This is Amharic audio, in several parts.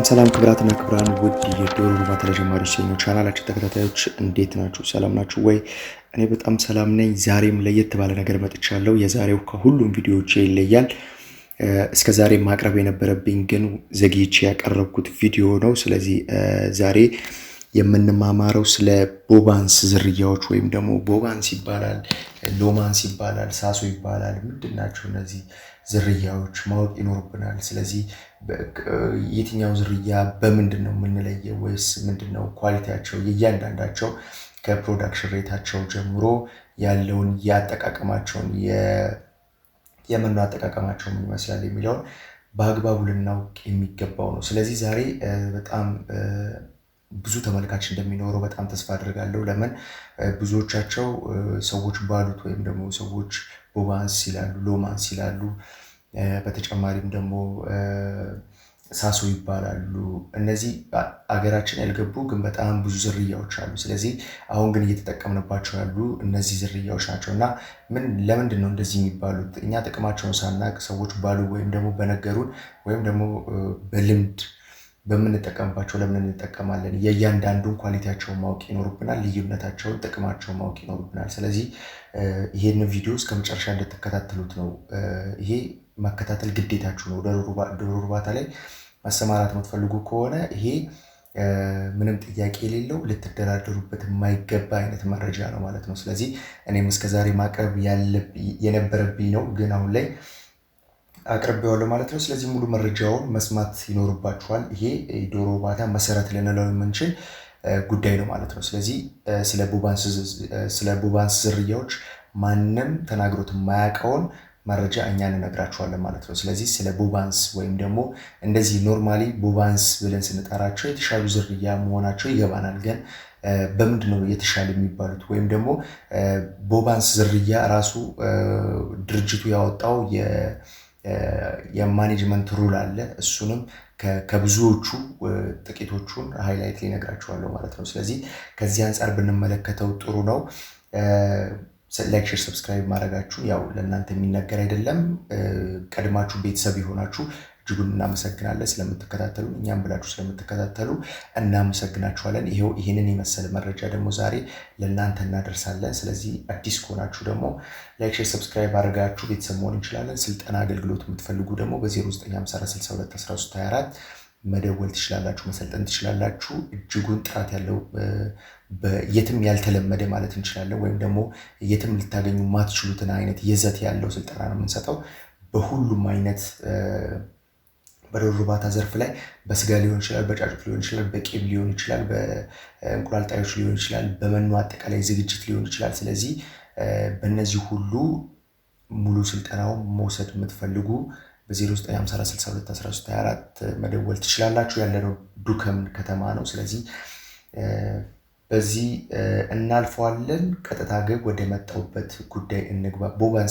ሰላም ክብራትና ክብራን ውድ የዶሮ እርባታ ለጀማሪዎች የኛው ቻናላችን ተከታታዮች እንዴት ናችሁ? ሰላም ናችሁ ወይ? እኔ በጣም ሰላም ነኝ። ዛሬም ለየት ባለ ነገር መጥቻለሁ። የዛሬው ከሁሉም ቪዲዮዎች ይለያል። እስከ ዛሬ ማቅረብ የነበረብኝ ግን ዘግይቼ ያቀረብኩት ቪዲዮ ነው። ስለዚህ ዛሬ የምንማማረው ስለ ቦባንስ ዝርያዎች ወይም ደግሞ ቦባንስ ይባላል፣ ሎማንስ ይባላል፣ ሳሶ ይባላል። ምንድናቸው እነዚህ ዝርያዎች ማወቅ ይኖርብናል። ስለዚህ የትኛው ዝርያ በምንድን ነው የምንለየው ወይስ ምንድነው ኳሊቲያቸው፣ የእያንዳንዳቸው ከፕሮዳክሽን ሬታቸው ጀምሮ ያለውን ያጠቃቀማቸውን የመኖ አጠቃቀማቸው ምን ይመስላል የሚለውን በአግባቡ ልናውቅ የሚገባው ነው። ስለዚህ ዛሬ በጣም ብዙ ተመልካች እንደሚኖረው በጣም ተስፋ አድርጋለሁ። ለምን ብዙዎቻቸው ሰዎች ባሉት ወይም ደግሞ ሰዎች ቦባንስ ይላሉ፣ ሎማንስ ይላሉ። በተጨማሪም ደግሞ ሳሶ ይባላሉ። እነዚህ አገራችን ያልገቡ ግን በጣም ብዙ ዝርያዎች አሉ። ስለዚህ አሁን ግን እየተጠቀምንባቸው ያሉ እነዚህ ዝርያዎች ናቸው እና ለምንድን ነው እንደዚህ የሚባሉት? እኛ ጥቅማቸውን ሳናቅ ሰዎች ባሉ ወይም ደግሞ በነገሩን ወይም ደግሞ በልምድ በምንጠቀምባቸው ለምን እንጠቀማለን? የእያንዳንዱን ኳሊቲያቸውን ማወቅ ይኖርብናል። ልዩነታቸውን፣ ጥቅማቸውን ማወቅ ይኖርብናል። ስለዚህ ይሄን ቪዲዮ እስከ መጨረሻ እንድትከታተሉት ነው። ይሄ መከታተል ግዴታችሁ ነው። ዶሮ እርባታ ላይ ማሰማራት የምትፈልጉ ከሆነ ይሄ ምንም ጥያቄ የሌለው ልትደራደሩበት የማይገባ አይነት መረጃ ነው ማለት ነው። ስለዚህ እኔም እስከዛሬ ማቅረብ የነበረብኝ ነው፣ ግን አሁን ላይ አቅርቤዋለሁ ማለት ነው። ስለዚህ ሙሉ መረጃውን መስማት ይኖርባችኋል። ይሄ ዶሮ እርባታ መሰረት ልንለው የምንችል ጉዳይ ነው ማለት ነው። ስለዚህ ስለ ቦባንስ ዝርያዎች ማንም ተናግሮት የማያውቀውን መረጃ እኛ እንነግራችኋለን ማለት ነው። ስለዚህ ስለ ቦባንስ ወይም ደግሞ እንደዚህ ኖርማሊ ቦባንስ ብለን ስንጠራቸው የተሻሉ ዝርያ መሆናቸው ይገባናል። ግን በምንድን ነው የተሻለ የሚባሉት? ወይም ደግሞ ቦባንስ ዝርያ ራሱ ድርጅቱ ያወጣው የማኔጅመንት ሩል አለ። እሱንም ከብዙዎቹ ጥቂቶቹን ሃይላይት ሊነግራችኋለሁ ማለት ነው። ስለዚህ ከዚህ አንጻር ብንመለከተው ጥሩ ነው። ላይክ፣ ሼር፣ ሰብስክራይብ ማድረጋችሁ ያው ለእናንተ የሚነገር አይደለም። ቀድማችሁ ቤተሰብ የሆናችሁ እጅጉን እናመሰግናለን ስለምትከታተሉ፣ እኛም ብላችሁ ስለምትከታተሉ እናመሰግናችኋለን። ይህንን የመሰለ መረጃ ደግሞ ዛሬ ለእናንተ እናደርሳለን። ስለዚህ አዲስ ከሆናችሁ ደግሞ ላይክ፣ ሼር፣ ሰብስክራይብ አድርጋችሁ ቤተሰብ መሆን እንችላለን። ስልጠና አገልግሎት የምትፈልጉ ደግሞ በ09546224 መደወል ትችላላችሁ፣ መሰልጠን ትችላላችሁ። እጅጉን ጥራት ያለው የትም ያልተለመደ ማለት እንችላለን፣ ወይም ደግሞ የትም ልታገኙ ማትችሉትን አይነት ይዘት ያለው ስልጠና ነው የምንሰጠው። በሁሉም አይነት በዶሮ እርባታ ዘርፍ ላይ በስጋ ሊሆን ይችላል፣ በጫጩት ሊሆን ይችላል፣ በቄብ ሊሆን ይችላል፣ በእንቁላል ጣዮች ሊሆን ይችላል፣ በመኖ አጠቃላይ ዝግጅት ሊሆን ይችላል። ስለዚህ በእነዚህ ሁሉ ሙሉ ስልጠናውን መውሰድ የምትፈልጉ በ0954621324 መደወል ትችላላችሁ። ያለነው ዱከም ከተማ ነው። ስለዚህ በዚህ እናልፈዋለን። ቀጥታ ግን ወደ መጣሁበት ጉዳይ እንግባ።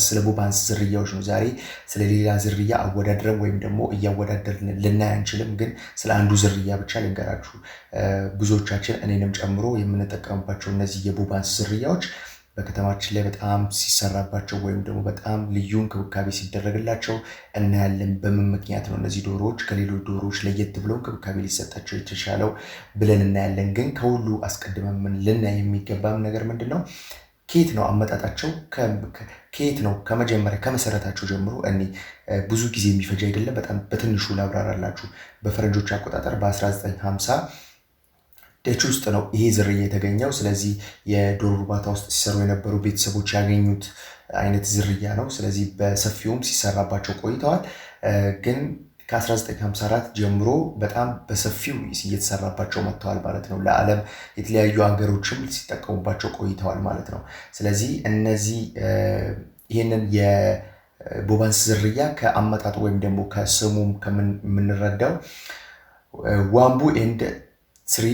ስለ ቦባንስ ዝርያዎች ነው ዛሬ። ስለ ሌላ ዝርያ አወዳድረን ወይም ደግሞ እያወዳደርን ልናይ አንችልም፣ ግን ስለ አንዱ ዝርያ ብቻ ልንገራችሁ። ብዙዎቻችን እኔንም ጨምሮ የምንጠቀምባቸው እነዚህ የቦባንስ ዝርያዎች በከተማችን ላይ በጣም ሲሰራባቸው ወይም ደግሞ በጣም ልዩ እንክብካቤ ሲደረግላቸው እናያለን። በምን ምክንያት ነው እነዚህ ዶሮዎች ከሌሎች ዶሮዎች ለየት ብለው እንክብካቤ ሊሰጣቸው የተሻለው ብለን እናያለን። ግን ከሁሉ አስቀድመን ምን ልናይ የሚገባም ነገር ምንድን ነው? ከየት ነው አመጣጣቸው? ከየት ነው ከመጀመሪያ ከመሰረታቸው ጀምሮ? እኔ ብዙ ጊዜ የሚፈጅ አይደለም፣ በጣም በትንሹ ላብራራላችሁ። በፈረንጆች አቆጣጠር በ1950 ደች ውስጥ ነው ይሄ ዝርያ የተገኘው። ስለዚህ የዶሮ እርባታ ውስጥ ሲሰሩ የነበሩ ቤተሰቦች ያገኙት አይነት ዝርያ ነው። ስለዚህ በሰፊውም ሲሰራባቸው ቆይተዋል። ግን ከ1954 ጀምሮ በጣም በሰፊው እየተሰራባቸው መጥተዋል ማለት ነው። ለዓለም የተለያዩ ሀገሮችም ሲጠቀሙባቸው ቆይተዋል ማለት ነው። ስለዚህ እነዚህ ይህንን የቦባንስ ዝርያ ከአመጣጡ ወይም ደግሞ ከስሙም ከምንረዳው ዋምቡ ኤንድ ትሪ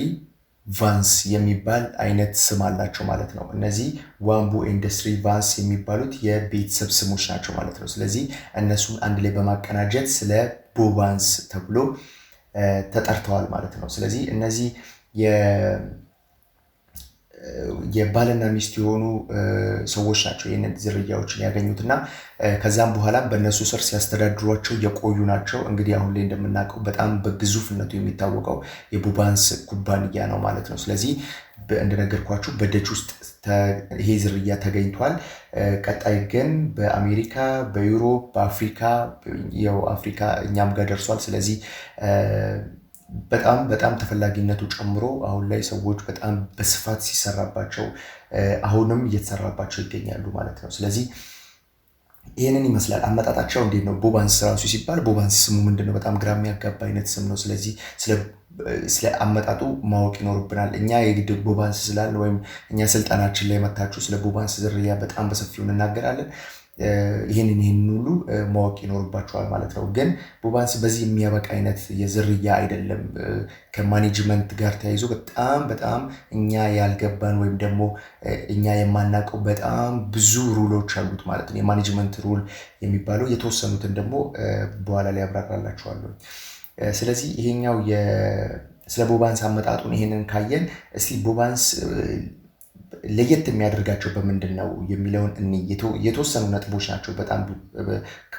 ቫንስ የሚባል አይነት ስም አላቸው ማለት ነው። እነዚህ ዋምቡ ኢንዱስትሪ ቫንስ የሚባሉት የቤተሰብ ስሞች ናቸው ማለት ነው። ስለዚህ እነሱን አንድ ላይ በማቀናጀት ስለ ቦባንስ ተብሎ ተጠርተዋል ማለት ነው። ስለዚህ እነዚህ የባልና ሚስት የሆኑ ሰዎች ናቸው ይህንን ዝርያዎችን ያገኙትና ከዛም በኋላ በእነሱ ስር ሲያስተዳድሯቸው የቆዩ ናቸው። እንግዲህ አሁን ላይ እንደምናውቀው በጣም በግዙፍነቱ የሚታወቀው የቦባንስ ኩባንያ ነው ማለት ነው። ስለዚህ እንደነገርኳችሁ በደች ውስጥ ይሄ ዝርያ ተገኝቷል። ቀጣይ ግን በአሜሪካ፣ በዩሮፕ፣ በአፍሪካ አፍሪካ እኛም ጋር ደርሷል። ስለዚህ በጣም ተፈላጊነቱ ጨምሮ አሁን ላይ ሰዎች በጣም በስፋት ሲሰራባቸው አሁንም እየተሰራባቸው ይገኛሉ ማለት ነው። ስለዚህ ይህንን ይመስላል አመጣጣቸው። እንዴት ነው ቦባንስ ራሱ ሲባል ቦባንስ ስሙ ምንድነው? በጣም ግራ የሚያጋባ አይነት ስም ነው። ስለዚህ ስለ አመጣጡ ማወቅ ይኖርብናል። እኛ የግድ ቦባንስ ስላለ ወይም እኛ ስልጠናችን ላይ መታችሁ ስለ ቦባንስ ዝርያ በጣም በሰፊው እንናገራለን። ይህንን ሁሉ ማወቅ ይኖርባቸዋል ማለት ነው። ግን ቦባንስ በዚህ የሚያበቃ አይነት የዝርያ አይደለም። ከማኔጅመንት ጋር ተያይዞ በጣም እኛ ያልገባን ወይም ደግሞ እኛ የማናውቀው በጣም ብዙ ሩሎች አሉት ማለት ነው። የማኔጅመንት ሩል የሚባለው የተወሰኑትን ደግሞ በኋላ ላይ አብራራላችኋለሁ። ስለዚህ ይሄኛው ስለ ቦባንስ አመጣጡን ይሄንን ካየን እስቲ ቦባንስ ለየት የሚያደርጋቸው በምንድን ነው የሚለውን የተወሰኑ ነጥቦች ናቸው። በጣም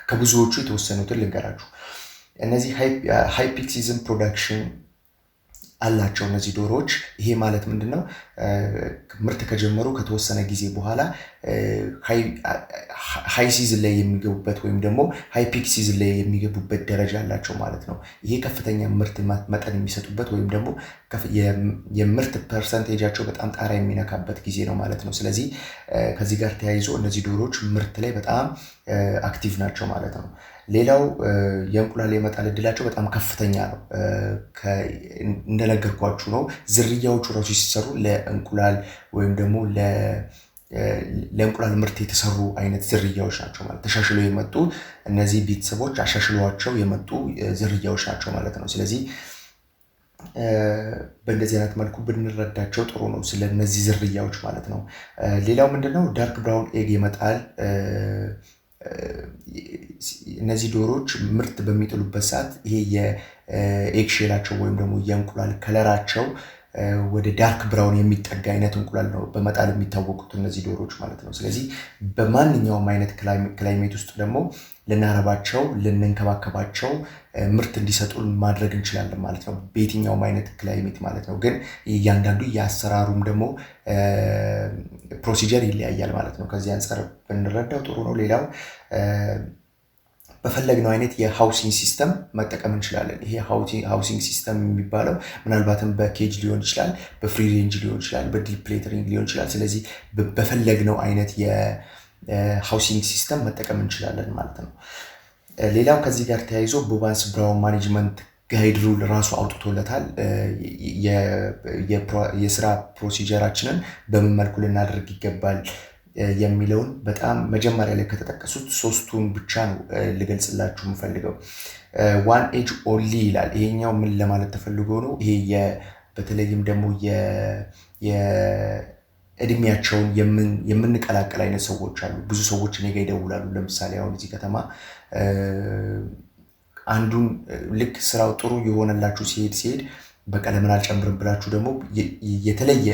ከብዙዎቹ የተወሰኑትን ልንገራችሁ። እነዚህ ሃይፒክሲዝም ፕሮዳክሽን አላቸው እነዚህ ዶሮዎች። ይሄ ማለት ምንድነው? ምርት ከጀመሩ ከተወሰነ ጊዜ በኋላ ሃይ ሲዝን ላይ የሚገቡበት ወይም ደግሞ ሃይ ፒክ ሲዝን ላይ የሚገቡበት ደረጃ አላቸው ማለት ነው። ይሄ ከፍተኛ ምርት መጠን የሚሰጡበት ወይም ደግሞ የምርት ፐርሰንቴጃቸው በጣም ጣራ የሚነካበት ጊዜ ነው ማለት ነው። ስለዚህ ከዚህ ጋር ተያይዞ እነዚህ ዶሮዎች ምርት ላይ በጣም አክቲቭ ናቸው ማለት ነው። ሌላው የእንቁላል የመጣል እድላቸው በጣም ከፍተኛ ነው። እንደነገርኳችሁ ነው። ዝርያዎቹ ራሱ ሲሰሩ ለእንቁላል ወይም ደግሞ ለእንቁላል ምርት የተሰሩ አይነት ዝርያዎች ናቸው ማለት ተሻሽለው የመጡ እነዚህ ቤተሰቦች አሻሽሏቸው የመጡ ዝርያዎች ናቸው ማለት ነው። ስለዚህ በእንደዚህ አይነት መልኩ ብንረዳቸው ጥሩ ነው ስለነዚህ ዝርያዎች ማለት ነው። ሌላው ምንድነው? ዳርክ ብራውን ኤግ የመጣል እነዚህ ዶሮዎች ምርት በሚጥሉበት ሰዓት ይሄ የኤግ ሼላቸው ወይም ደግሞ የእንቁላል ከለራቸው ወደ ዳርክ ብራውን የሚጠጋ አይነት እንቁላል ነው በመጣል የሚታወቁት እነዚህ ዶሮዎች ማለት ነው። ስለዚህ በማንኛውም አይነት ክላይሜት ውስጥ ደግሞ ልናረባቸው ልንንከባከባቸው ምርት እንዲሰጡ ማድረግ እንችላለን ማለት ነው። በየትኛውም አይነት ክላይሜት ማለት ነው። ግን እያንዳንዱ የአሰራሩም ደግሞ ፕሮሲጀር ይለያያል ማለት ነው። ከዚህ አንፃር ብንረዳው ጥሩ ነው። ሌላው በፈለግነው አይነት የሃውሲንግ ሲስተም መጠቀም እንችላለን። ይሄ ሃውሲንግ ሲስተም የሚባለው ምናልባትም በኬጅ ሊሆን ይችላል፣ በፍሪ ሬንጅ ሊሆን ይችላል፣ በዲፕ ሌተሪንግ ሊሆን ይችላል። ስለዚህ በፈለግነው አይነት የሃውሲንግ ሲስተም መጠቀም እንችላለን ማለት ነው። ሌላው ከዚህ ጋር ተያይዞ ቦባንስ ብራውን ማኔጅመንት ጋይድ ሩል ራሱ አውጥቶለታል። የስራ ፕሮሲጀራችንን በምን መልኩ ልናደርግ ይገባል የሚለውን በጣም መጀመሪያ ላይ ከተጠቀሱት ሶስቱን ብቻ ነው ልገልጽላችሁ የምፈልገው። ዋን ኤጅ ኦንሊ ይላል። ይሄኛው ምን ለማለት ተፈልጎ ነው? ይሄ በተለይም ደግሞ የእድሜያቸውን የምንቀላቀል አይነት ሰዎች አሉ። ብዙ ሰዎች እኔ ጋር ይደውላሉ። ለምሳሌ አሁን እዚህ ከተማ አንዱን ልክ ስራው ጥሩ የሆነላችሁ ሲሄድ በቃ ለምን አልጨምርም ብላችሁ ደግሞ የተለየ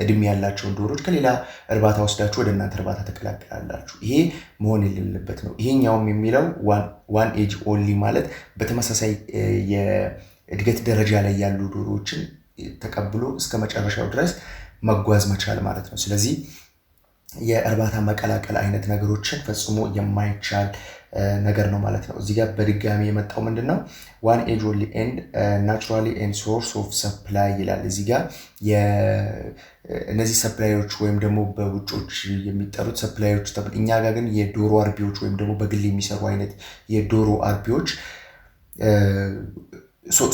እድሜ ያላቸውን ዶሮዎች ከሌላ እርባታ ወስዳችሁ ወደ እናንተ እርባታ ተቀላቀላላችሁ። ይሄ መሆን የሌለበት ነው። ይሄኛውም የሚለው ዋን ኤጅ ኦንሊ ማለት በተመሳሳይ የእድገት ደረጃ ላይ ያሉ ዶሮዎችን ተቀብሎ እስከ መጨረሻው ድረስ መጓዝ መቻል ማለት ነው። ስለዚህ የእርባታ መቀላቀል አይነት ነገሮችን ፈጽሞ የማይቻል ነገር ነው ማለት ነው። እዚህ ጋር በድጋሚ የመጣው ምንድነው? ዋን ኤጅ ኦንሊ ኤንድ ናቹራሊ ኤንድ ሶርስ ኦፍ ሰፕላይ ይላል። እዚህ ጋር እነዚህ ሰፕላዮች ወይም ደግሞ በውጮች የሚጠሩት ሰፕላዮች እኛ ጋር ግን የዶሮ አርቢዎች ወይም ደግሞ በግል የሚሰሩ አይነት የዶሮ አርቢዎች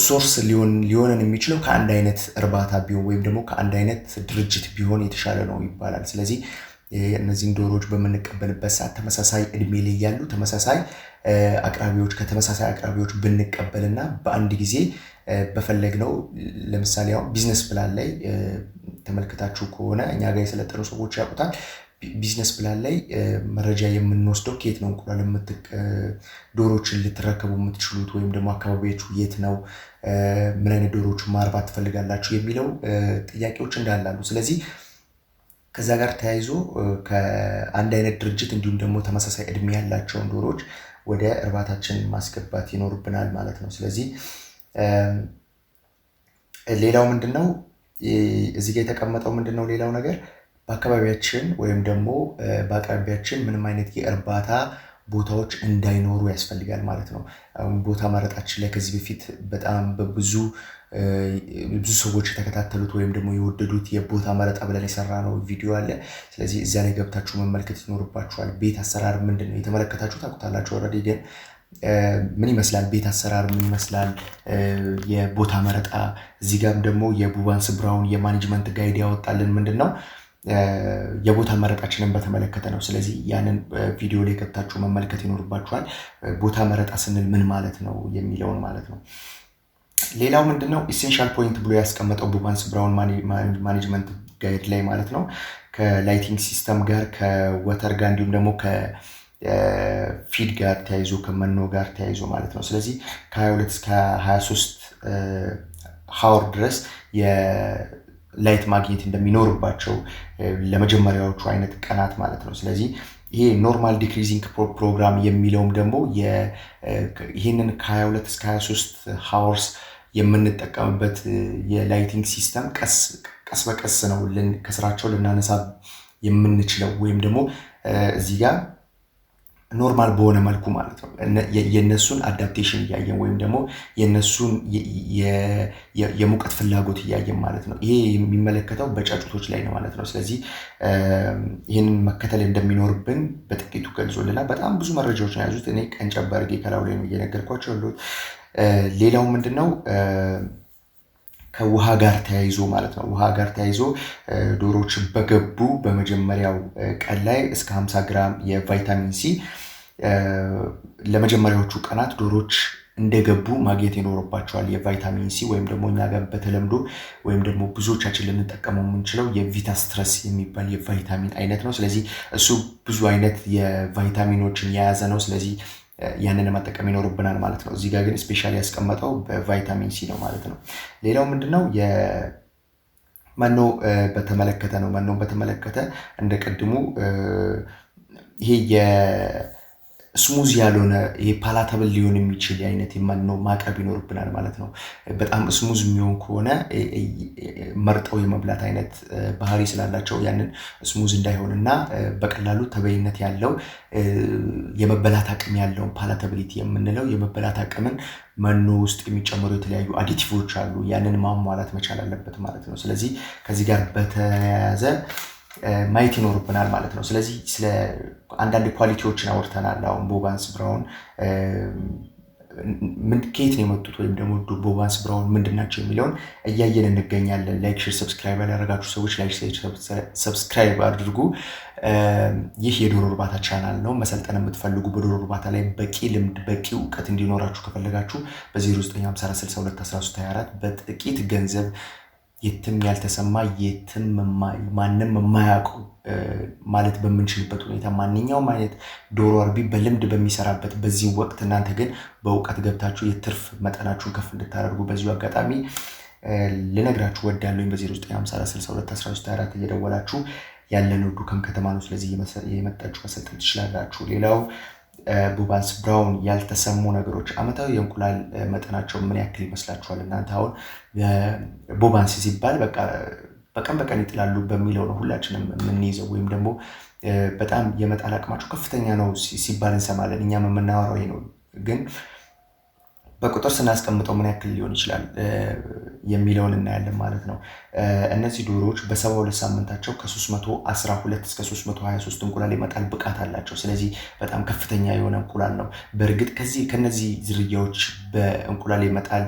ሶርስ ሊሆንን የሚችለው ከአንድ አይነት እርባታ ቢሆን ወይም ደግሞ ከአንድ አይነት ድርጅት ቢሆን የተሻለ ነው ይባላል። ስለዚህ እነዚህን ዶሮዎች በምንቀበልበት ሰዓት ተመሳሳይ እድሜ ላይ ያሉ ተመሳሳይ አቅራቢዎች ከተመሳሳይ አቅራቢዎች ብንቀበልና በአንድ ጊዜ በፈለግነው ለምሳሌ አሁን ቢዝነስ ፕላን ላይ ተመልክታችሁ ከሆነ እኛ ጋር የሰለጠኑ ሰዎች ያውቁታል። ቢዝነስ ፕላን ላይ መረጃ የምንወስደው ከየት ነው እንቁላል ዶሮዎችን ልትረከቡ የምትችሉት ወይም ደግሞ አካባቢያችሁ የት ነው፣ ምን አይነት ዶሮዎችን ማርባት ትፈልጋላችሁ የሚለው ጥያቄዎች እንዳላሉ። ስለዚህ ከዛ ጋር ተያይዞ ከአንድ አይነት ድርጅት እንዲሁም ደግሞ ተመሳሳይ እድሜ ያላቸውን ዶሮዎች ወደ እርባታችን ማስገባት ይኖርብናል ማለት ነው። ስለዚህ ሌላው ምንድነው እዚህ ጋር የተቀመጠው ምንድነው ሌላው ነገር በአካባቢያችን ወይም ደግሞ በአቅራቢያችን ምንም አይነት የእርባታ ቦታዎች እንዳይኖሩ ያስፈልጋል ማለት ነው። አሁን ቦታ መረጣችን ላይ ከዚህ በፊት በጣም ብዙ ሰዎች የተከታተሉት ወይም ደግሞ የወደዱት የቦታ መረጣ ብለን የሰራነው ቪዲዮ አለ። ስለዚህ እዛ ላይ ገብታችሁ መመልከት ይኖርባችኋል። ቤት አሰራር ምንድነው የተመለከታችሁ ታውቁታላችሁ ኦልሬዲ። ግን ምን ይመስላል ቤት አሰራር ምን ይመስላል የቦታ መረጣ፣ እዚህ ጋርም ደግሞ የቡባንስ ብራውን የማኔጅመንት ጋይድ ያወጣልን ምንድነው የቦታ መረጣችንን በተመለከተ ነው። ስለዚህ ያንን ቪዲዮ ላይ ገብታችሁ መመልከት ይኖርባችኋል። ቦታ መረጣ ስንል ምን ማለት ነው የሚለውን ማለት ነው። ሌላው ምንድነው ኢሴንሻል ፖይንት ብሎ ያስቀመጠው ቡባንስ ብራውን ማኔጅመንት ጋይድ ላይ ማለት ነው ከላይቲንግ ሲስተም ጋር ከወተር ጋር እንዲሁም ደግሞ ከፊድ ጋር ተያይዞ ከመኖ ጋር ተያይዞ ማለት ነው። ስለዚህ ከ22 እስከ 23 ሃወር ድረስ ላይት ማግኘት እንደሚኖርባቸው ለመጀመሪያዎቹ አይነት ቀናት ማለት ነው። ስለዚህ ይሄ ኖርማል ዲክሪዚንግ ፕሮግራም የሚለውም ደግሞ ይህንን ከ22 እስከ 23 ሃወርስ የምንጠቀምበት የላይቲንግ ሲስተም ቀስ በቀስ ነው ከስራቸው ልናነሳ የምንችለው ወይም ደግሞ እዚህ ጋር ኖርማል በሆነ መልኩ ማለት ነው የነሱን አዳፕቴሽን እያየን ወይም ደግሞ የነሱን የሙቀት ፍላጎት እያየን ማለት ነው። ይሄ የሚመለከተው በጫጩቶች ላይ ነው ማለት ነው። ስለዚህ ይህንን መከተል እንደሚኖርብን በጥቂቱ ገልጾልናል። በጣም ብዙ መረጃዎች ነው ያዙት። እኔ ቀንጨብ አድርጌ ከላዩ ላይ ነው እየነገርኳቸው ያሉት። ሌላው ምንድነው ከውሃ ጋር ተያይዞ ማለት ነው። ውሃ ጋር ተያይዞ ዶሮዎች በገቡ በመጀመሪያው ቀን ላይ እስከ 50 ግራም የቫይታሚን ሲ ለመጀመሪያዎቹ ቀናት ዶሮዎች እንደገቡ ማግኘት ይኖርባቸዋል። የቫይታሚን ሲ ወይም ደግሞ እኛ ጋር በተለምዶ ወይም ደግሞ ብዙዎቻችን ልንጠቀመው የምንችለው የቪታስትረስ የሚባል የቫይታሚን አይነት ነው። ስለዚህ እሱ ብዙ አይነት የቫይታሚኖችን የያዘ ነው። ስለዚህ ያንን መጠቀም ይኖርብናል ማለት ነው። እዚህ ጋር ግን ስፔሻሊ ያስቀመጠው በቫይታሚን ሲ ነው ማለት ነው። ሌላው ምንድነው የመኖ በተመለከተ ነው። መኖ በተመለከተ እንደ ቀድሞ ይሄ የስሙዝ ያልሆነ ይሄ ፓላታብል ሊሆን የሚችል አይነት የመኖ ማቅረብ ይኖርብናል ማለት ነው። በጣም ስሙዝ የሚሆን ከሆነ መርጠው የመብላት አይነት ባህሪ ስላላቸው ያንን ስሙዝ እንዳይሆንና በቀላሉ ተበይነት ያለው የመበላት አቅም ያለውን ፓላታቢሊቲ የምንለው የመበላት አቅምን መኖ ውስጥ የሚጨመሩ የተለያዩ አዲቲቮች አሉ። ያንን ማሟላት መቻል አለበት ማለት ነው። ስለዚህ ከዚህ ጋር በተያያዘ ማየት ይኖርብናል ማለት ነው። ስለዚህ ስለ አንዳንድ ኳሊቲዎችን አውርተናል። አሁን ቦባንስ ብራውን ከየት ነው የመጡት ወይም ደግሞ ቦባንስ ብራውን ምንድናቸው የሚለውን እያየን እንገኛለን። ላይክ፣ ሼር፣ ሰብስክራይብ ያደረጋችሁ ሰዎች ላይክ፣ ሼር፣ ሰብስክራይብ አድርጉ። ይህ የዶሮ እርባታ ቻናል ነው። መሰልጠን የምትፈልጉ በዶሮ እርባታ ላይ በቂ ልምድ በቂ እውቀት እንዲኖራችሁ ከፈለጋችሁ በ0954621324 በጥቂት ገንዘብ የትም ያልተሰማ የትም ማንም የማያውቀው ማለት በምንችልበት ሁኔታ ማንኛውም አይነት ዶሮ አርቢ በልምድ በሚሰራበት በዚህ ወቅት እናንተ ግን በእውቀት ገብታችሁ የትርፍ መጠናችሁን ከፍ እንድታደርጉ በዚሁ አጋጣሚ ልነግራችሁ ወዳለሁኝ። በ0954621324 እየደወላችሁ ያለነው ዱከም ከተማ ነው። ስለዚህ የመጣችሁ መሰልጠን ትችላላችሁ። ሌላው ቦባንስ ብራውን ያልተሰሙ ነገሮች አመታዊ የእንቁላል መጠናቸው ምን ያክል ይመስላችኋል እናንተ? አሁን ቦባንስ ሲባል በቃ በቀን በቀን ይጥላሉ በሚለው ነው ሁላችንም የምንይዘው፣ ወይም ደግሞ በጣም የመጣል አቅማቸው ከፍተኛ ነው ሲባል እንሰማለን። እኛም የምናወራው ይሄ ነው። ግን በቁጥር ስናስቀምጠው ምን ያክል ሊሆን ይችላል የሚለውን እናያለን ማለት ነው። እነዚህ ዶሮዎች በ72 ሳምንታቸው ከ312 እስከ 323 እንቁላል የመጣል ብቃት አላቸው። ስለዚህ በጣም ከፍተኛ የሆነ እንቁላል ነው። በእርግጥ ከነዚህ ዝርያዎች በእንቁላል የመጣል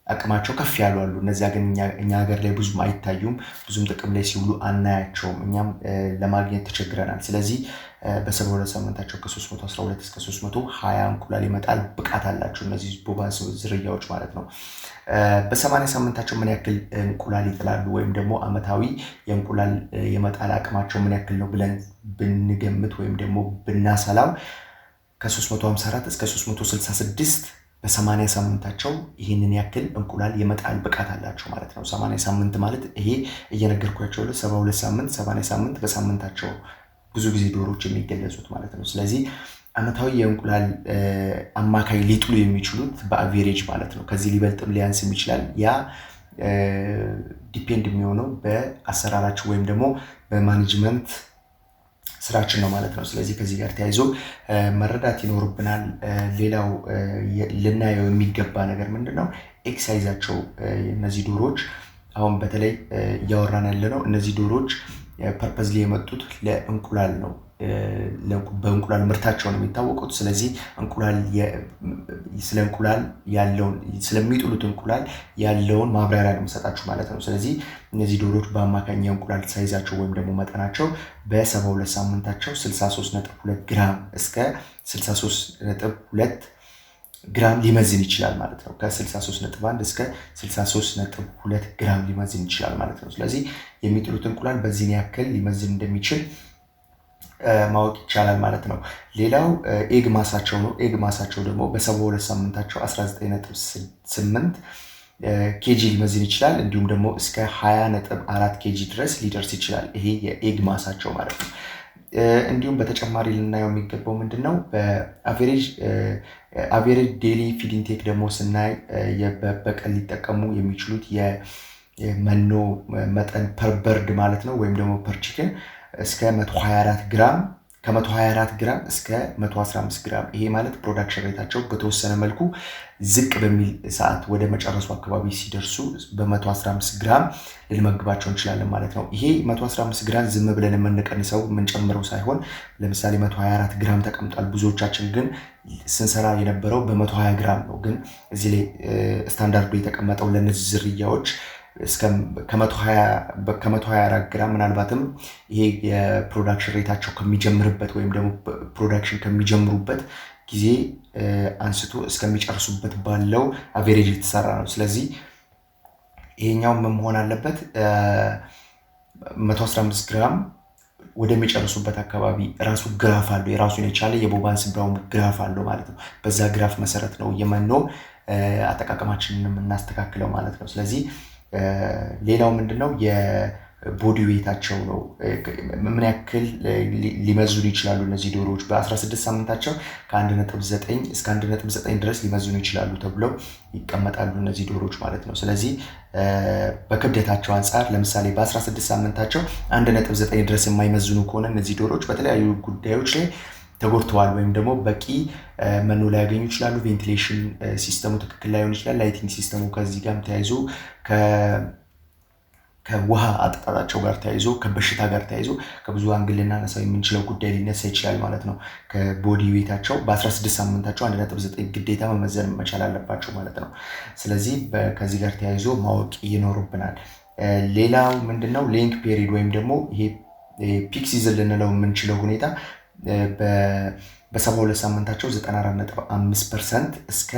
አቅማቸው ከፍ ያሉ አሉ። እነዚያ ግን እኛ ሀገር ላይ ብዙም አይታዩም፣ ብዙም ጥቅም ላይ ሲውሉ አናያቸውም። እኛም ለማግኘት ተቸግረናል። ስለዚህ በ72 ሳምንታቸው ከ312 እስከ 320 እንቁላል የመጣል ብቃት አላቸው እነዚህ ቦባንስ ዝርያዎች ማለት ነው። በ80 ሳምንታቸው ምን ያክል እንቁላል ይጥላሉ ወይም ደግሞ አመታዊ የእንቁላል የመጣል አቅማቸው ምን ያክል ነው ብለን ብንገምት ወይም ደግሞ ብናሰላው ከ354 እስከ 366 በ80 ሳምንታቸው ይህንን ያክል እንቁላል የመጣል ብቃት አላቸው ማለት ነው። 80 ሳምንት ማለት ይሄ እየነገርኳቸው 72 ሳምንት 80 ሳምንት በሳምንታቸው ብዙ ጊዜ ዶሮዎች የሚገለጹት ማለት ነው። ስለዚህ አመታዊ የእንቁላል አማካይ ሊጥሉ የሚችሉት በአቬሬጅ ማለት ነው። ከዚህ ሊበልጥም ሊያንስም ይችላል። ያ ዲፔንድ የሚሆነው በአሰራራችን ወይም ደግሞ በማኔጅመንት ስራችን ነው ማለት ነው። ስለዚህ ከዚህ ጋር ተያይዞ መረዳት ይኖርብናል። ሌላው ልናየው የሚገባ ነገር ምንድነው? ኤግ ሳይዛቸው እነዚህ ዶሮዎች አሁን በተለይ እያወራን ያለ ነው። እነዚህ ዶሮዎች ፐርፐዝሊ የመጡት ለእንቁላል ነው። በእንቁላል ምርታቸው ነው የሚታወቁት። ስለዚህ ስለ እንቁላል ያለውን ስለሚጥሉት እንቁላል ያለውን ማብራሪያ ነው የምሰጣችሁ ማለት ነው። ስለዚህ እነዚህ ዶሮዎች በአማካኝ የእንቁላል ሳይዛቸው ወይም ደግሞ መጠናቸው በ72 ሳምንታቸው 63.2 ግራም እስከ 63.2 ግራም ሊመዝን ይችላል ማለት ነው። ከ63.1 እስከ 63.2 ግራም ሊመዝን ይችላል ማለት ነው። ስለዚህ የሚጥሉት እንቁላል በዚህን ያክል ሊመዝን እንደሚችል ማወቅ ይቻላል ማለት ነው። ሌላው ኤግ ማሳቸው ነው። ኤግ ማሳቸው ደግሞ በ72 ሳምንታቸው 19.8 ኬጂ ሊመዝን ይችላል። እንዲሁም ደግሞ እስከ 20.4 ኬጂ ድረስ ሊደርስ ይችላል። ይሄ የኤግ ማሳቸው ማለት ነው። እንዲሁም በተጨማሪ ልናየው የሚገባው ምንድነው? በአቬሬጅ ዴሊ ፊድ ኢንቴክ ደግሞ ስናይ በቀን ሊጠቀሙ የሚችሉት የመኖ መጠን ፐር በርድ ማለት ነው ወይም ደግሞ ፐር ቺክን እስከ 124 ግራም ከ124 ግራም እስከ 115 ግራም። ይሄ ማለት ፕሮዳክሽን ሬታቸው በተወሰነ መልኩ ዝቅ በሚል ሰዓት ወደ መጨረሱ አካባቢ ሲደርሱ በ115 ግራም ልንመግባቸው እንችላለን ማለት ነው። ይሄ 115 ግራም ዝም ብለን የምንቀንሰው የምንጨምረው ሳይሆን ለምሳሌ 124 ግራም ተቀምጧል። ብዙዎቻችን ግን ስንሰራ የነበረው በ120 ግራም ነው። ግን እዚህ ላይ ስታንዳርዱ የተቀመጠው ለነዚህ ዝርያዎች ከ124 ግራም ምናልባትም ይሄ የፕሮዳክሽን ሬታቸው ከሚጀምርበት ወይም ደግሞ ፕሮዳክሽን ከሚጀምሩበት ጊዜ አንስቶ እስከሚጨርሱበት ባለው አቬሬጅ የተሰራ ነው። ስለዚህ ይሄኛው ምን መሆን አለበት? 115 ግራም ወደሚጨርሱበት አካባቢ ራሱ ግራፍ አለው፣ የራሱን የቻለ የቦባንስ ብራውን ግራፍ አለው ማለት ነው። በዛ ግራፍ መሰረት ነው የመኖ አጠቃቀማችንን የምናስተካክለው ማለት ነው። ስለዚህ ሌላው ምንድነው? የቦዲ ዌታቸው ነው። ምን ያክል ሊመዝኑ ይችላሉ እነዚህ ዶሮዎች? በ16 ሳምንታቸው ከ1.9 እስከ 1.9 ድረስ ሊመዝኑ ይችላሉ ተብለው ይቀመጣሉ እነዚህ ዶሮዎች ማለት ነው። ስለዚህ በክብደታቸው አንጻር ለምሳሌ በ16 ሳምንታቸው 1.9 ድረስ የማይመዝኑ ከሆነ እነዚህ ዶሮዎች በተለያዩ ጉዳዮች ላይ ተጎድተዋል ወይም ደግሞ በቂ መኖ ላይ ያገኙ ይችላሉ። ቬንቲሌሽን ሲስተሙ ትክክል ላይሆን ይችላል። ላይቲንግ ሲስተሙ ከዚህ ጋር ተያይዞ ከውሃ አጠጣጣቸው ጋር ተያይዞ ከበሽታ ጋር ተያይዞ ከብዙ አንግል ልናነሳው የምንችለው ጉዳይ ሊነሳ ይችላል ማለት ነው። ከቦዲ ዌታቸው በ16 ሳምንታቸው 1.9 ግዴታ መመዘን መቻል አለባቸው ማለት ነው። ስለዚህ ከዚህ ጋር ተያይዞ ማወቅ ይኖርብናል። ሌላው ምንድነው? ሌንግ ፔሪድ ወይም ደግሞ ይሄ ፒክ ሲዝን ልንለው የምንችለው ሁኔታ በ72 ሳምንታቸው 94.5% እስከ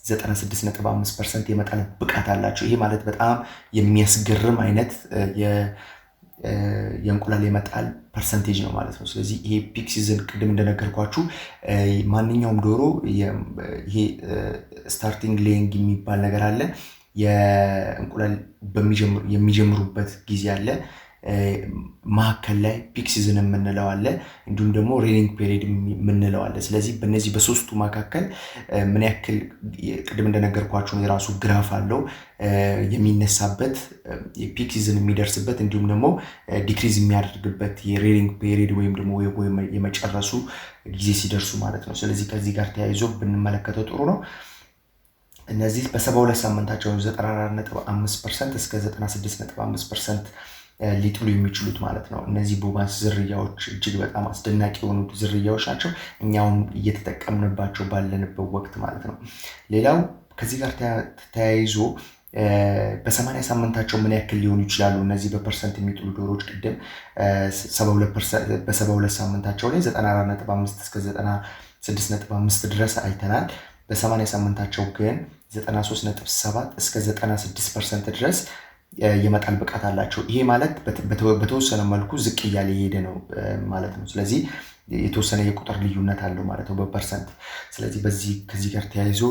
96.5% የመጣል ብቃት አላቸው። ይሄ ማለት በጣም የሚያስገርም አይነት የእንቁላል የመጣል ፐርሰንቴጅ ነው ማለት ነው። ስለዚህ ይሄ ፒክ ሲዝን ቅድም እንደነገርኳችሁ ማንኛውም ዶሮ ይሄ ስታርቲንግ ሌይንግ የሚባል ነገር አለ። የእንቁላል የሚጀምሩበት ጊዜ አለ። ማከል ላይ ፒክ ሲዝን የምንለው አለ፣ እንዲሁም ደግሞ ሬኒንግ ፔሪድ የምንለው አለ። ስለዚህ በእነዚህ በሶስቱ መካከል ምን ያክል ቅድም እንደነገርኳችሁ የራሱ ግራፍ አለው የሚነሳበት የፒክ ሲዝን የሚደርስበት እንዲሁም ደግሞ ዲክሪዝ የሚያደርግበት የሬኒንግ ፔሪድ ወይም ደግሞ የመጨረሱ ጊዜ ሲደርሱ ማለት ነው። ስለዚህ ከዚህ ጋር ተያይዞ ብንመለከተው ጥሩ ነው። እነዚህ በ72 ሳምንታቸው 94.5% እስከ 96.5% ሊጥሉ የሚችሉት ማለት ነው። እነዚህ ቦባንስ ዝርያዎች እጅግ በጣም አስደናቂ የሆኑ ዝርያዎች ናቸው፣ እኛውም እየተጠቀምንባቸው ባለንበት ወቅት ማለት ነው። ሌላው ከዚህ ጋር ተያይዞ በ80 ሳምንታቸው ምን ያክል ሊሆኑ ይችላሉ እነዚህ በፐርሰንት የሚጥሉ ዶሮዎች? ቅድም በ72 ሳምንታቸው ላይ 94.5 እስከ 96.5 ድረስ አይተናል። በ80 ሳምንታቸው ግን 93.7 እስከ 96% ድረስ የመጣል ብቃት አላቸው። ይሄ ማለት በተወሰነ መልኩ ዝቅ እያለ የሄደ ነው ማለት ነው። ስለዚህ የተወሰነ የቁጥር ልዩነት አለው ማለት ነው በፐርሰንት። ስለዚህ ከዚህ ጋር ተያይዞ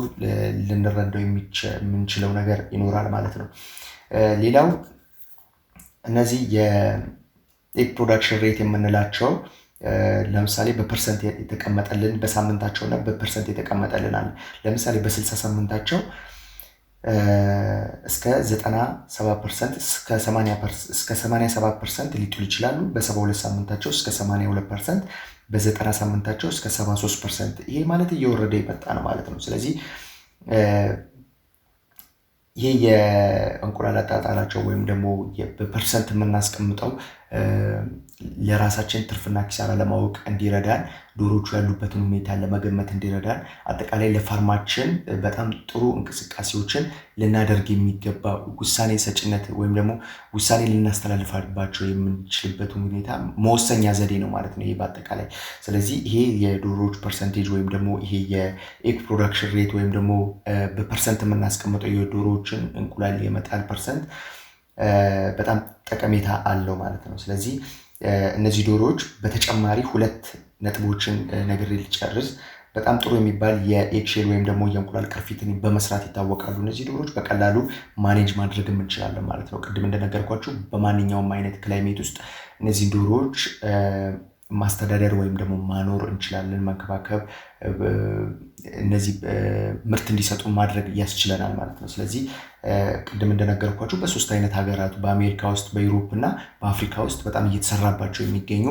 ልንረዳው የምንችለው ነገር ይኖራል ማለት ነው። ሌላው እነዚህ የኤግ ፕሮዳክሽን ሬት የምንላቸው ለምሳሌ በፐርሰንት የተቀመጠልን በሳምንታቸውና በፐርሰንት የተቀመጠልን አለ። ለምሳሌ በ60 ሳምንታቸው እስከ 97% እስከ 87% ሊጥሉ ይችላሉ። በ72 ሳምንታቸው እስከ 82%፣ በ90 ሳምንታቸው እስከ 73%። ይሄ ማለት እየወረደ የመጣ ነው ማለት ነው። ስለዚህ ይሄ የእንቁላል አጣጣላቸው ወይም ደግሞ በፐርሰንት የምናስቀምጠው ለራሳችን ትርፍና ኪሳራ ለማወቅ እንዲረዳን፣ ዶሮቹ ያሉበትን ሁኔታ ለመገመት እንዲረዳን፣ አጠቃላይ ለፋርማችን በጣም ጥሩ እንቅስቃሴዎችን ልናደርግ የሚገባ ውሳኔ ሰጭነት ወይም ደግሞ ውሳኔ ልናስተላልፋባቸው የምንችልበት ሁኔታ መወሰኛ ዘዴ ነው ማለት ነው ይሄ በአጠቃላይ። ስለዚህ ይሄ የዶሮዎች ፐርሰንቴጅ ወይም ደግሞ ይሄ የኤግ ፕሮዳክሽን ሬት ወይም ደግሞ በፐርሰንት የምናስቀምጠው የዶሮዎችን እንቁላል የመጣል ፐርሰንት በጣም ጠቀሜታ አለው ማለት ነው። ስለዚህ እነዚህ ዶሮዎች በተጨማሪ 2 ነጥቦችን ነግሬ ልጨርስ። በጣም ጥሩ የሚባል የኤግሼል ወይም ደግሞ የእንቁላል ቅርፊትን በመስራት ይታወቃሉ። እነዚህ ዶሮዎች በቀላሉ ማኔጅ ማድረግ እንችላለን ማለት ነው። ቅድም እንደነገርኳችሁ በማንኛውም አይነት ክላይሜት ውስጥ እነዚህ ዶሮዎች ማስተዳደር ወይም ደግሞ ማኖር እንችላለን፣ መንከባከብ፣ እነዚህ ምርት እንዲሰጡ ማድረግ ያስችለናል ማለት ነው። ስለዚህ ቅድም እንደነገርኳችሁ በ3 አይነት ሀገራት በአሜሪካ ውስጥ፣ በዩሮፕ እና በአፍሪካ ውስጥ በጣም እየተሰራባቸው የሚገኙ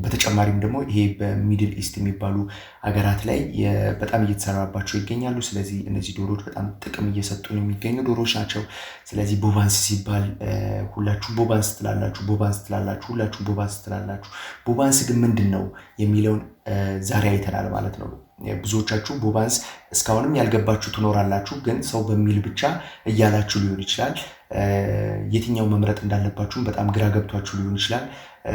በተጨማሪም ደግሞ ይሄ በሚድል ኢስት የሚባሉ ሀገራት ላይ በጣም እየተሰራባቸው ይገኛሉ። ስለዚህ እነዚህ ዶሮዎች በጣም ጥቅም እየሰጡን የሚገኙ ዶሮዎች ናቸው። ስለዚህ ቦባንስ ሲባል ሁላችሁ ቦባንስ ትላላችሁ፣ ሁላችሁ ቦባንስ ትላላችሁ። ቦባንስ ግን ምንድን ነው የሚለውን ዛሬ አይተናል ማለት ነው። ብዙዎቻችሁ ቦባንስ እስካሁንም ያልገባችሁ ትኖራላችሁ፣ ግን ሰው በሚል ብቻ እያላችሁ ሊሆን ይችላል። የትኛው መምረጥ እንዳለባችሁም በጣም ግራ ገብቷችሁ ሊሆን ይችላል።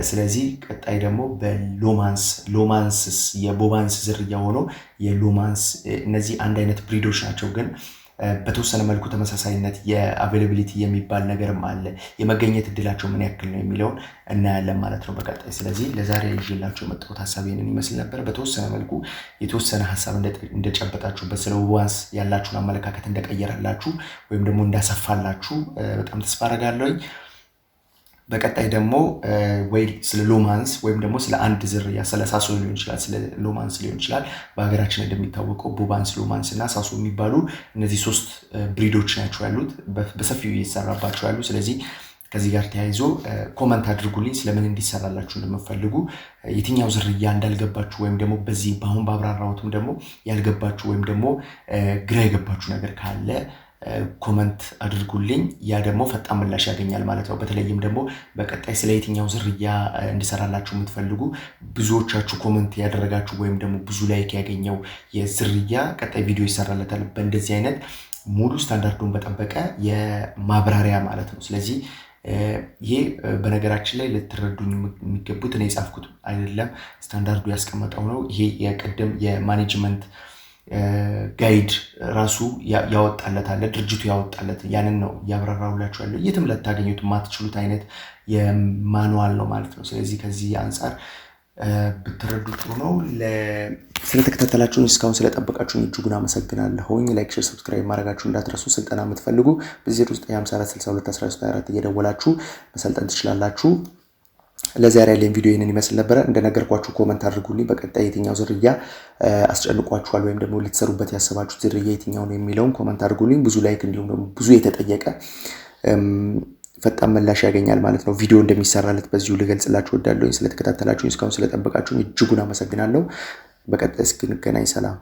ስለዚህ ቀጣይ ደግሞ በሎማንስስ የቦባንስ ዝርያ ሆኖ የሎማንስ እነዚህ አንድ አይነት ብሪዶች ናቸው፣ ግን በተወሰነ መልኩ ተመሳሳይነት የአቬይላቢሊቲ የሚባል ነገርም አለ። የመገኘት እድላቸው ምን ያክል ነው የሚለውን እናያለን ማለት ነው በቀጣይ። ስለዚህ ለዛሬ ይዤላችሁ የመጣሁት ሀሳብ ይህንን ይመስል ነበር። በተወሰነ መልኩ የተወሰነ ሀሳብ እንደጨበጣችሁበት፣ ስለ ቦባንስ ያላችሁን አመለካከት እንደቀየረላችሁ ወይም ደግሞ እንዳሰፋላችሁ በጣም ተስፋ አደርጋለሁኝ። በቀጣይ ደግሞ ወይ ስለ ሎማንስ ወይም ደግሞ ስለ አንድ ዝርያ ስለ ሳሶ ሊሆን ይችላል፣ ስለ ሎማንስ ሊሆን ይችላል። በሀገራችን እንደሚታወቀው ቦባንስ፣ ሎማንስ እና ሳሶ የሚባሉ እነዚህ 3 ብሪዶች ናቸው ያሉት፣ በሰፊው እየተሰራባቸው ያሉ። ስለዚህ ከዚህ ጋር ተያይዞ ኮመንት አድርጉልኝ ስለምን እንዲሰራላችሁ እንደምትፈልጉ፣ የትኛው ዝርያ እንዳልገባችሁ ወይም ደግሞ በዚህ በአሁን ባብራራሁትም ደግሞ ያልገባችሁ ወይም ደግሞ ግራ የገባችሁ ነገር ካለ ኮመንት አድርጉልኝ። ያ ደግሞ ፈጣን ምላሽ ያገኛል ማለት ነው። በተለይም ደግሞ በቀጣይ ስለ የትኛው ዝርያ እንዲሰራላችሁ የምትፈልጉ ብዙዎቻችሁ ኮመንት ያደረጋችሁ ወይም ደግሞ ብዙ ላይክ ያገኘው የዝርያ ቀጣይ ቪዲዮ ይሰራለታል በእንደዚህ አይነት ሙሉ ስታንዳርዱን በጠበቀ የማብራሪያ ማለት ነው። ስለዚህ ይሄ በነገራችን ላይ ልትረዱኝ የሚገቡት እኔ የጻፍኩት አይደለም፣ ስታንዳርዱ ያስቀመጠው ነው። ይሄ የቅድም የማኔጅመንት ጋይድ ራሱ ያወጣለት አለ፣ ድርጅቱ ያወጣለት፣ ያንን ነው እያብራራሁላችሁ ያለው። የትም ልታገኙት የማትችሉት አይነት የማኑዋል ነው ማለት ነው። ስለዚህ ከዚህ አንጻር ብትረዱ ጥሩ ነው። ስለተከታተላችሁኝ እስካሁን ስለጠበቃችሁኝ እጅጉን አመሰግናለሁኝ። ላይክ፣ ሼር፣ ሰብስክራይብ ማድረጋችሁ እንዳትረሱ። ስልጠና የምትፈልጉ በ09546224 እየደወላችሁ መሰልጠን ትችላላችሁ። ለዛሬ ያለኝ ቪዲዮ ይሄንን ይመስል ነበር። እንደነገርኳችሁ ኮመንት አድርጉልኝ። በቀጣይ የትኛው ዝርያ አስጨንቋችኋል ወይም ደግሞ ልትሰሩበት ያሰባችሁት ዝርያ የትኛው ነው የሚለውን ኮመንት አድርጉልኝ። ብዙ ላይክ እንዲሁም ደግሞ ብዙ የተጠየቀ ፈጣን ምላሽ ያገኛል ማለት ነው። ቪዲዮ እንደሚሰራለት በዚሁ ልገልጽላችሁ እወዳለሁ። ስለተከታተላችሁኝ እስካሁን ስለጠበቃችሁኝ እጅጉን አመሰግናለሁ። በቀጣይ እስክንገናኝ ሰላም።